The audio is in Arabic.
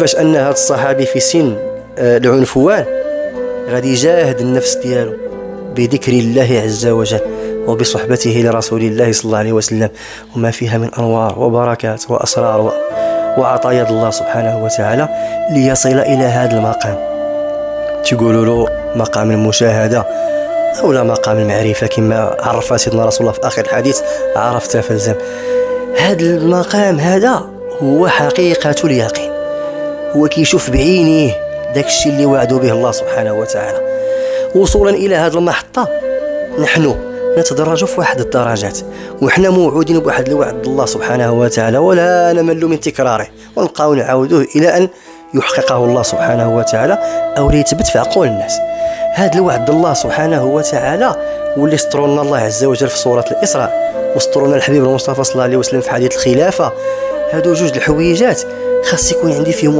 كيفاش ان هذا الصحابي في سن العنفوان غادي يجاهد النفس ديالو بذكر الله عز وجل وبصحبته لرسول الله صلى الله عليه وسلم، وما فيها من انوار وبركات واسرار وعطايا الله سبحانه وتعالى ليصل الى هذا المقام. تقولوا له مقام المشاهده او لا مقام المعرفه كما عرف سيدنا رسول الله في اخر الحديث: عرفت فالزم. هذا المقام هذا هو حقيقه اليقين، هو كيشوف بعينيه داك الشيء اللي وعدوا به الله سبحانه وتعالى. وصولا الى هذه المحطه نحن نتدرج في واحد الدرجات، وحنا موعودين بواحد الوعد الله سبحانه وتعالى ولا نمل من تكراره، ونبقاو نعاودوه الى ان يحققه الله سبحانه وتعالى او ليثبت في عقول الناس. هذا الوعد الله سبحانه وتعالى واللي استرنا الله عز وجل في سوره الاسراء، واسترنا الحبيب المصطفى صلى الله عليه وسلم في حديث الخلافه. هادو جوج الحويجات خاص يكون عندي فيهم